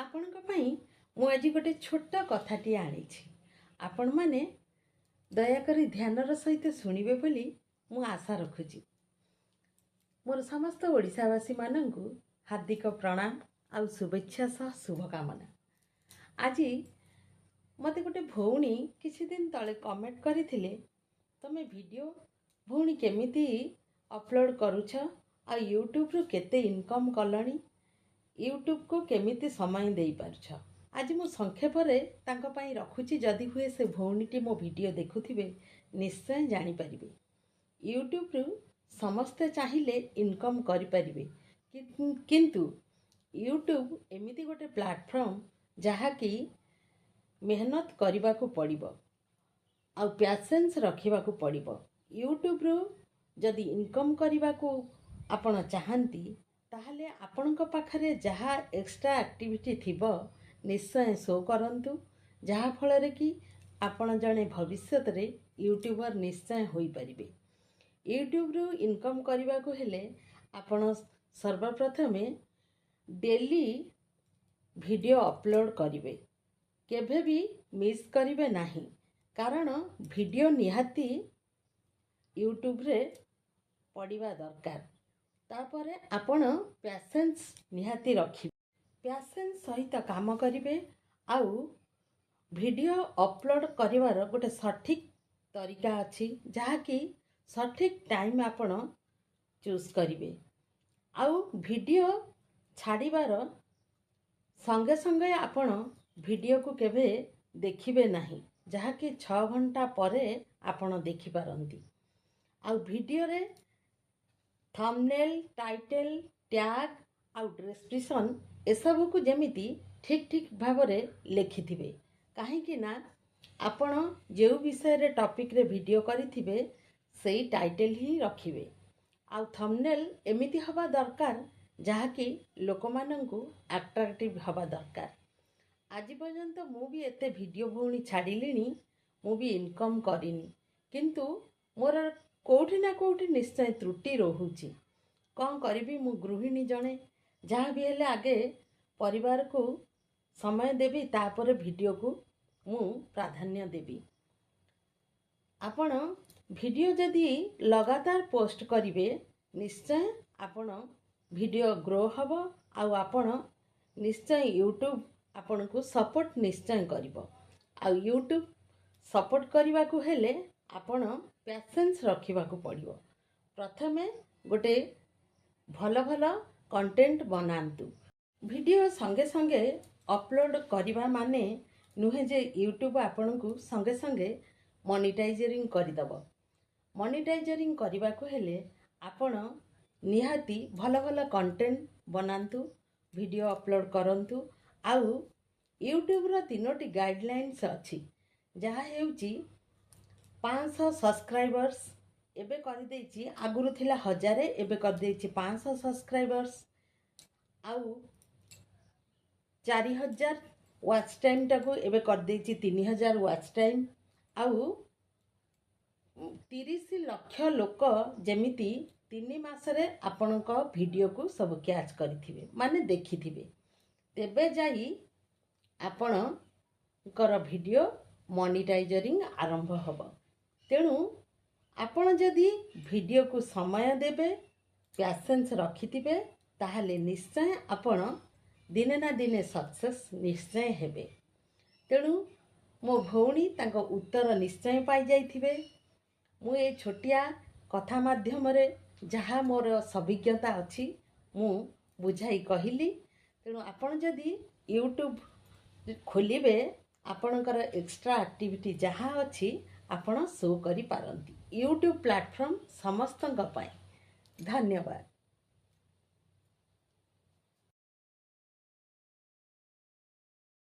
ଆପଣଙ୍କ ପାଇଁ ମୁଁ ଆଜି ଗୋଟେ ଛୋଟ କଥାଟିଏ ଆଣିଛି। ଆପଣମାନେ ଦୟାକରି ଧ୍ୟାନର ସହିତ ଶୁଣିବେ ବୋଲି ମୁଁ ଆଶା ରଖୁଛି। ମୋର ସମସ୍ତ ଓଡ଼ିଶାବାସୀମାନଙ୍କୁ ହାର୍ଦ୍ଦିକ ପ୍ରଣାମ ଆଉ ଶୁଭେଚ୍ଛା ସହ ଶୁଭକାମନା। ଆଜି ମୋତେ ଗୋଟେ ଭଉଣୀ କିଛି ଦିନ ତଳେ କମେଣ୍ଟ କରିଥିଲେ, ତମେ ଭିଡ଼ିଓ ଭଉଣୀ କେମିତି ଅପଲୋଡ଼ କରୁଛ ଆଉ ୟୁଟ୍ୟୁବରୁ କେତେ ଇନକମ୍ କଲଣି, ୟୁଟ୍ୟୁବକୁ କେମିତି ସମୟ ଦେଇପାରୁଛ। ଆଜି ମୁଁ ସଂକ୍ଷେପରେ ତାଙ୍କ ପାଇଁ ରଖୁଛି, ଯଦି ହୁଏ ସେ ଭଉଣୀଟି ମୋ ଭିଡ଼ିଓ ଦେଖୁଥିବେ ନିଶ୍ଚୟ ଜାଣିପାରିବେ। ୟୁଟ୍ୟୁବରୁ ସମସ୍ତେ ଚାହିଁଲେ ଇନକମ୍ କରିପାରିବେ, କିନ୍ତୁ ୟୁଟ୍ୟୁବ ଏମିତି ଗୋଟେ ପ୍ଲାଟଫର୍ମ ଯାହାକି ମେହନତ କରିବାକୁ ପଡ଼ିବ ଆଉ ପ୍ୟାସେନ୍ସ ରଖିବାକୁ ପଡ଼ିବ। ୟୁଟ୍ୟୁବରୁ ଯଦି ଇନକମ୍ କରିବାକୁ ଆପଣ ଚାହାନ୍ତି ତାହେଲେ ଆପଣଙ୍କ ପାଖରେ ଯାହା ଏକ୍ସଟ୍ରା ଆକ୍ଟିଭିଟି ଥିବ ନିଶ୍ଚୟ ଶୋ କରନ୍ତୁ, ଯାହାଫଳରେ କି ଆପଣ ଜଣେ ଭବିଷ୍ୟତରେ ୟୁଟ୍ୟୁବର ନିଶ୍ଚୟ ହୋଇପାରିବେ। ୟୁଟ୍ୟୁବରୁ ଇନକମ୍ କରିବାକୁ ହେଲେ ଆପଣ ସର୍ବପ୍ରଥମେ ଡେଲି ଭିଡ଼ିଓ ଅପଲୋଡ଼ କରିବେ, କେବେ ବି ମିସ୍ କରିବେ ନାହିଁ, କାରଣ ଭିଡ଼ିଓ ନିହାତି ୟୁଟ୍ୟୁବରେ ପଡ଼ିବା ଦରକାର। ତାପରେ ଆପଣ ପ୍ୟାସେନ୍ସ ନିହାତି ରଖିବେ, ପ୍ୟାସେନ୍ସ ସହିତ କାମ କରିବେ ଆଉ ଭିଡ଼ିଓ ଅପଲୋଡ଼ କରିବାର ଗୋଟେ ସଠିକ୍ ତରିକା ଅଛି, ଯାହାକି ସଠିକ୍ ଟାଇମ୍ ଆପଣ ଚୁଜ୍ କରିବେ। ଆଉ ଭିଡ଼ିଓ ଛାଡ଼ିବାର ସଙ୍ଗେ ସଙ୍ଗେ ଆପଣ ଭିଡ଼ିଓକୁ କେବେ ଦେଖିବେ ନାହିଁ, ଯାହାକି 6 ଘଣ୍ଟା ପରେ ଆପଣ ଦେଖିପାରନ୍ତି। ଆଉ ଭିଡ଼ିଓରେ ଥମ୍ବନେଲ୍, ଟାଇଟେଲ୍, ଟ୍ୟାଗ୍ ଆଉ ଡେସ୍କ୍ରିପସନ୍ ଏସବୁକୁ ଯେମିତି ଠିକ୍ ଭାବରେ ଲେଖିଥିବେ, କାହିଁକି ନା ଆପଣ ଯେଉଁ ବିଷୟରେ ଟପିକ୍ରେ ଭିଡ଼ିଓ କରିଥିବେ ସେଇ ଟାଇଟେଲ୍ ହିଁ ରଖିବେ। ଆଉ ଥମ୍ବନେଲ୍ ଏମିତି ହେବା ଦରକାର ଯାହାକି ଲୋକମାନଙ୍କୁ ଆଟ୍ରାକ୍ଟିଭ୍ ହେବା ଦରକାର। ଆଜି ପର୍ଯ୍ୟନ୍ତ ମୁଁ ବି ଏତେ ଭିଡ଼ିଓ ଭଉଣୀ ଛାଡ଼ିଲିଣି, ମୁଁ ବି ଇନକମ୍ କରିନି, କିନ୍ତୁ ମୋର କେଉଁଠି ନା କେଉଁଠି ନିଶ୍ଚୟ ତ୍ରୁଟି ରହୁଛି। କ'ଣ କରିବି, ମୁଁ ଗୃହିଣୀ ଜଣେ, ଯାହା ବି ହେଲେ ଆଗେ ପରିବାରକୁ ସମୟ ଦେବି, ତାପରେ ଭିଡ଼ିଓକୁ ମୁଁ ପ୍ରାଧାନ୍ୟ ଦେବି। ଆପଣ ଭିଡ଼ିଓ ଯଦି ଲଗାତାର ପୋଷ୍ଟ କରିବେ ନିଶ୍ଚୟ ଆପଣ ଭିଡ଼ିଓ ଗ୍ରୋ ହେବ ଆଉ ଆପଣ ନିଶ୍ଚୟ ୟୁଟ୍ୟୁବ ଆପଣଙ୍କୁ ସପୋର୍ଟ ନିଶ୍ଚୟ କରିବ। ଆଉ ୟୁଟ୍ୟୁବ ସପୋର୍ଟ କରିବାକୁ ହେଲେ ଆପଣ ପ୍ୟାସେନ୍ସ ରଖିବାକୁ ପଡ଼ିବ। ପ୍ରଥମେ ଗୋଟେ ଭଲ କଣ୍ଟେଣ୍ଟ ବନାନ୍ତୁ। ଭିଡ଼ିଓ ସଙ୍ଗେ ସଙ୍ଗେ ଅପଲୋଡ଼ କରିବା ମାନେ ନୁହେଁ ଯେ ୟୁଟ୍ୟୁବ ଆପଣଙ୍କୁ ସଙ୍ଗେ ସଙ୍ଗେ ମନିଟାଇଜରିଂ କରିଦେବ। ମନିଟାଇଜରିଂ କରିବାକୁ ହେଲେ ଆପଣ ନିହାତି ଭଲ କଣ୍ଟେଣ୍ଟ ବନାନ୍ତୁ, ଭିଡ଼ିଓ ଅପଲୋଡ଼ କରନ୍ତୁ। ଆଉ ୟୁଟ୍ୟୁବର 3ଟି ଗାଇଡ଼ଲାଇନ୍ସ ଅଛି, ଯାହା ହେଉଛି 500 ସବସ୍କ୍ରାଇବର୍ସ ଏବେ କରିଦେଇଛି, ଆଗରୁ ଥିଲା 1000, ଏବେ କରିଦେଇଛି 500 ସବସ୍କ୍ରାଇବର୍ସ। ଆଉ 4000 ୱାଚ୍ ଟାଇମ୍ଟାକୁ ଏବେ କରିଦେଇଛି 3000 ୱାଚ୍ ଟାଇମ୍। ଆଉ 30 ଲକ୍ଷ ଲୋକ ଯେମିତି 3 ମାସରେ ଆପଣଙ୍କ ଭିଡ଼ିଓକୁ ସବୁ କ୍ୟାଚ୍ କରିଥିବେ, ମାନେ ଦେଖିଥିବେ, ତେବେ ଯାଇ ଆପଣଙ୍କର ଭିଡ଼ିଓ ମନିଟାଇଜରିଂ ଆରମ୍ଭ ହେବ। ତେଣୁ ଆପଣ ଯଦି ଭିଡ଼ିଓକୁ ସମୟ ଦେବେ, ପ୍ୟାସେନ୍ସ ରଖିଥିବେ, ତାହେଲେ ନିଶ୍ଚୟ ଆପଣ ଦିନେ ନା ଦିନେ ସକ୍ସେସ୍ ନିଶ୍ଚୟ ହେବେ। ତେଣୁ ମୋ ଭଉଣୀ ତାଙ୍କ ଉତ୍ତର ନିଶ୍ଚୟ ପାଇଯାଇଥିବେ। ମୁଁ ଏ ଛୋଟିଆ କଥା ମାଧ୍ୟମରେ ଯାହା ମୋର ସଭିଜ୍ଞତା ଅଛି ମୁଁ ବୁଝାଇ କହିଲି। ତେଣୁ ଆପଣ ଯଦି ୟୁଟ୍ୟୁବ ଖୋଲିବେ, ଆପଣଙ୍କର ଏକ୍ସଟ୍ରା ଆକ୍ଟିଭିଟି ଯାହା ଅଛି ଆପଣ ଶୋ କରିପାରନ୍ତି। ୟୁଟ୍ୟୁବ ପ୍ଲାଟଫର୍ମ ସମସ୍ତଙ୍କ ପାଇଁ। ଧନ୍ୟବାଦ।